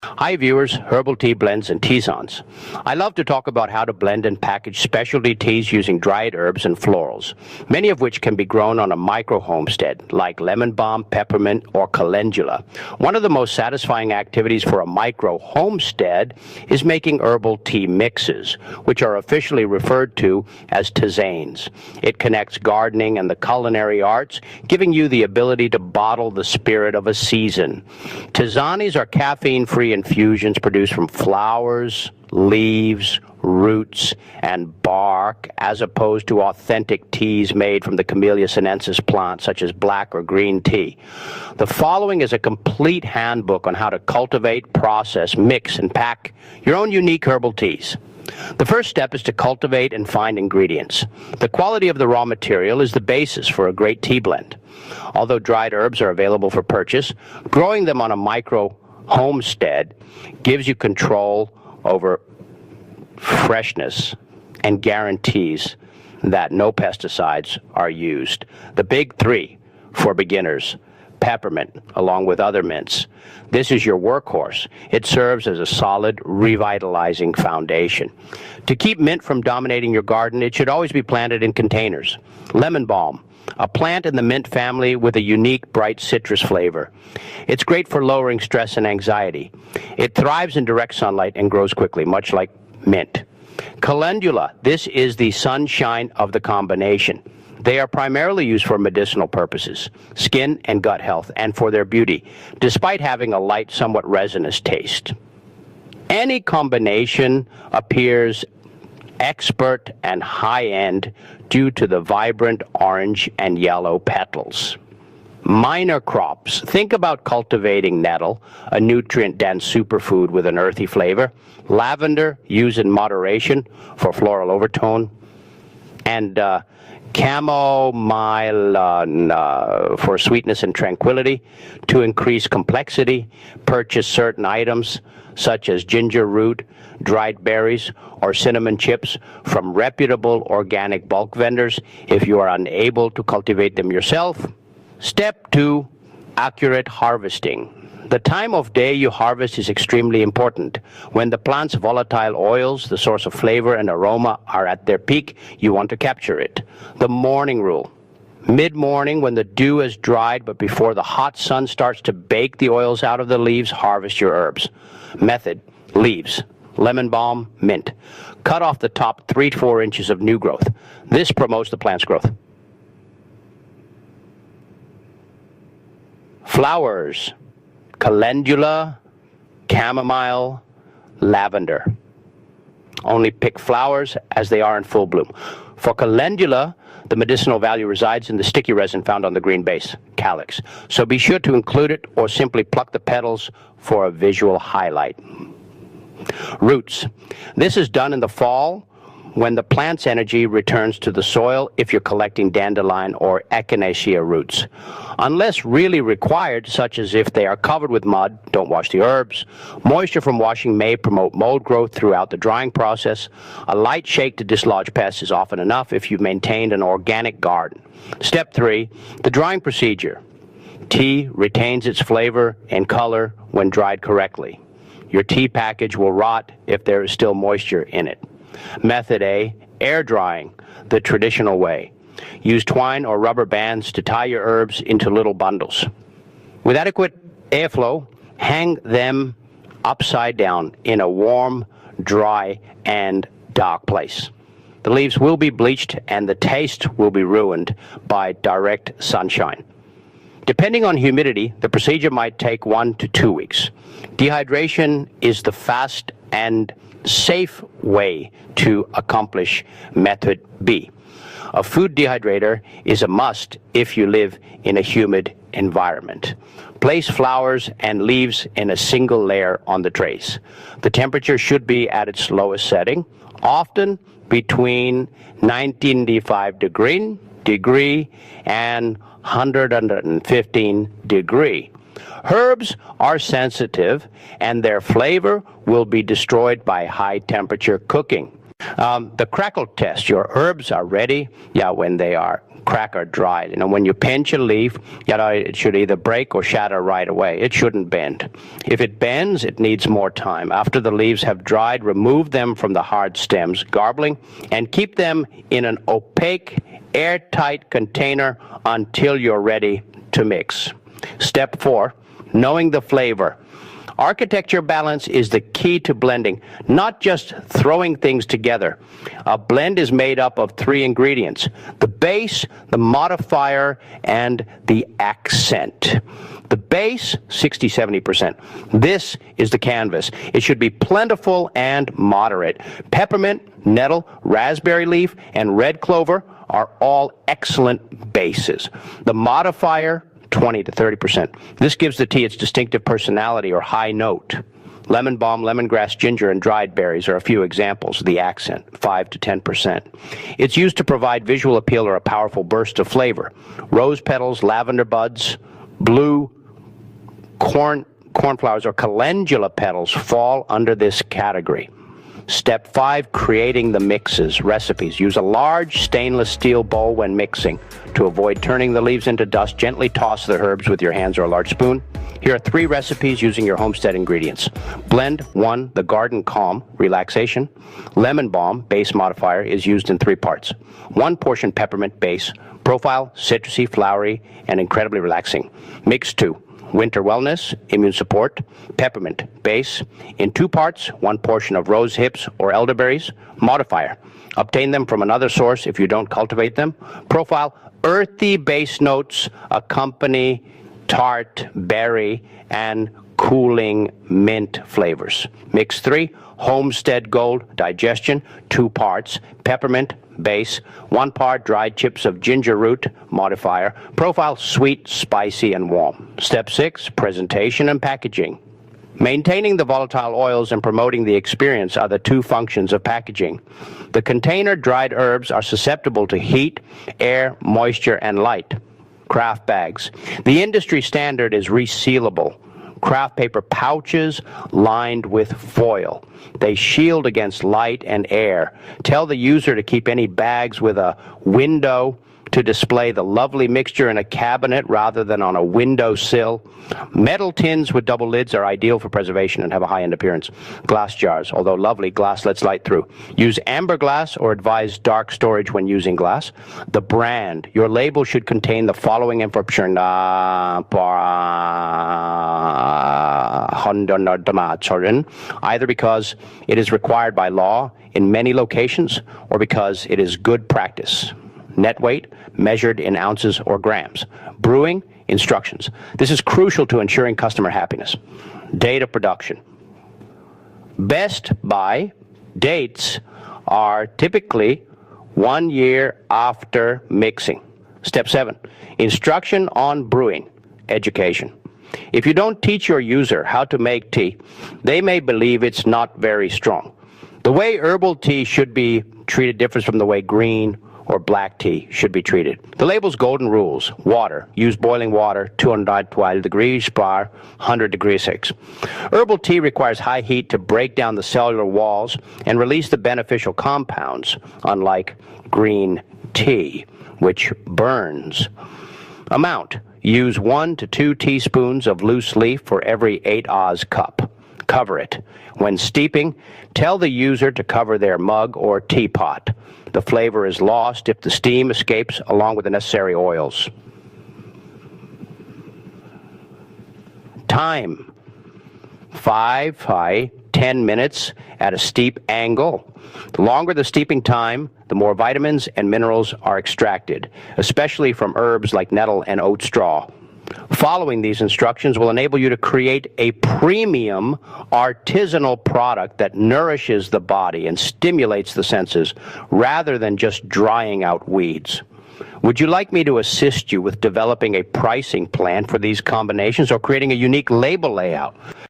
Hi viewers, herbal tea blends and tisanes. I love to talk about how to blend and package specialty teas using dried herbs and florals, many of which can be grown on a micro homestead like lemon balm, peppermint, or calendula. One of the most satisfying activities for a micro homestead is making herbal tea mixes, which are officially referred to as tisanes. It connects gardening and the culinary arts, giving you the ability to bottle the spirit of a season. Tisanes are caffeine-free infusions produced from flowers, leaves, roots, and bark, as opposed to authentic teas made from the Camellia sinensis plant, such as black or green tea. The following is a complete handbook on how to cultivate, process, mix, and pack your own unique herbal teas. The first step is to cultivate and find ingredients. The quality of the raw material is the basis for a great tea blend. Although dried herbs are available for purchase, growing them on a micro homestead gives you control over freshness and guarantees that no pesticides are used. The big three for beginners: peppermint, along with other mints. This is your workhorse. It serves as a solid, revitalizing foundation. To keep mint from dominating your garden, it should always be planted in containers. Lemon balm, a plant in the mint family with a unique, bright citrus flavor. It's great for lowering stress and anxiety. It thrives in direct sunlight and grows quickly, much like mint. Calendula, this is the sunshine of the combination. They are primarily used for medicinal purposes, skin and gut health, and for their beauty, despite having a light, somewhat resinous taste. Any combination appears expert and high-end due to the vibrant orange and yellow petals. Minor crops. Think about cultivating nettle, a nutrient-dense superfood with an earthy flavor. Lavender, used in moderation for floral overtone. And chamomile for sweetness and tranquility. To increase complexity, purchase certain items such as ginger root, dried berries, or cinnamon chips from reputable organic bulk vendors if you are unable to cultivate them yourself. Step 2, accurate harvesting. The time of day you harvest is extremely important. When the plant's volatile oils, the source of flavor and aroma, are at their peak, you want to capture it. The morning rule. Mid-morning, when the dew has dried but before the hot sun starts to bake the oils out of the leaves, harvest your herbs. Method: leaves, lemon balm, mint. Cut off the top 3 to 4 inches of new growth. This promotes the plant's growth. Flowers: calendula, chamomile, lavender. Only pick flowers as they are in full bloom. For calendula, the medicinal value resides in the sticky resin found on the green base, calyx. So be sure to include it or simply pluck the petals for a visual highlight. Roots. This is done in the fall when the plant's energy returns to the soil if you're collecting dandelion or echinacea roots. Unless really required, such as if they are covered with mud, don't wash the herbs. Moisture from washing may promote mold growth throughout the drying process. A light shake to dislodge pests is often enough if you've maintained an organic garden. Step 3, the drying procedure. Tea retains its flavor and color when dried correctly. Your tea package will rot if there is still moisture in it. Method A, air drying, the traditional way. Use twine or rubber bands to tie your herbs into little bundles. With adequate airflow, hang them upside down in a warm, dry, and dark place. The leaves will be bleached and the taste will be ruined by direct sunshine. Depending on humidity, the procedure might take 1 to 2 weeks. Dehydration is the fast and safe way to accomplish method B. A food dehydrator is a must if you live in a humid environment. Place flowers and leaves in a single layer on the trays. The temperature should be at its lowest setting, often between 95 degree and 115 degree. Herbs are sensitive and their flavor will be destroyed by high temperature cooking. The crackle test. Your herbs are ready, when they are crack or dried. When you pinch a leaf, it should either break or shatter right away. It shouldn't bend. If it bends, it needs more time. After the leaves have dried, remove them from the hard stems, garbling, and keep them in an opaque, airtight container until you're ready to mix. Step 4, knowing the flavor. Architecture balance is the key to blending, not just throwing things together. A blend is made up of 3 ingredients: the base, the modifier, and the accent. The base, 60-70%. This is the canvas. It should be plentiful and moderate. Peppermint, nettle, raspberry leaf, and red clover are all excellent bases. The modifier, 20 to 30%. This gives the tea its distinctive personality or high note. Lemon balm, lemongrass, ginger, and dried berries are a few examples. The accent, 5 to 10%. It's used to provide visual appeal or a powerful burst of flavor. Rose petals, lavender buds, blue cornflowers, or calendula petals fall under this category. Step 5, creating the mixes. Recipes. Use a large stainless steel bowl when mixing. To avoid turning the leaves into dust, gently toss the herbs with your hands or a large spoon. Here are 3 recipes using your homestead ingredients. Blend 1, the Garden Calm, relaxation. Lemon balm, base modifier, is used in 3 parts. 1 portion peppermint base, profile, citrusy, flowery, and incredibly relaxing. Mix 2. Winter wellness, immune support, peppermint base. In 2 parts, 1 portion of rose hips or elderberries, modifier. Obtain them from another source if you don't cultivate them. Profile, earthy base notes accompany tart, berry, and cooling mint flavors. Mix 3, Homestead Gold, digestion, 2 parts, peppermint base, 1 part dried chips of ginger root, modifier. Profile, sweet, spicy, and warm. Step 6, presentation and packaging. Maintaining the volatile oils and promoting the experience are the 2 functions of packaging. The container dried herbs are susceptible to heat, air, moisture, and light. Craft bags. The industry standard is resealable. Craft paper pouches lined with foil. They shield against light and air. Tell the user to keep any bags with a window to display the lovely mixture in a cabinet rather than on a windowsill. Metal tins with double lids are ideal for preservation and have a high-end appearance. Glass jars, although lovely, glass lets light through. Use amber glass or advise dark storage when using glass. The brand. Your label should contain the following information. Either because it is required by law in many locations or because it is good practice. Net weight, measured in ounces or grams. Brewing, instructions. This is crucial to ensuring customer happiness. Date of production. Best by dates are typically 1 year after mixing. Step 7, instruction on brewing, education. If you don't teach your user how to make tea, they may believe it's not very strong. The way herbal tea should be treated differs from the way green or black tea should be treated. The label's golden rules. Water. Use boiling water, 212 degrees bar, 100 degrees 6. Herbal tea requires high heat to break down the cellular walls and release the beneficial compounds, unlike green tea, which burns. Amount. Use 1 to 2 teaspoons of loose leaf for every 8 Oz cup. Cover it. When steeping, tell the user to cover their mug or teapot. The flavor is lost if the steam escapes along with the necessary oils. Time. 5 by 10 minutes at a steep angle. The longer the steeping time, the more vitamins and minerals are extracted, especially from herbs like nettle and oat straw. Following these instructions will enable you to create a premium artisanal product that nourishes the body and stimulates the senses rather than just drying out weeds. Would you like me to assist you with developing a pricing plan for these combinations or creating a unique label layout?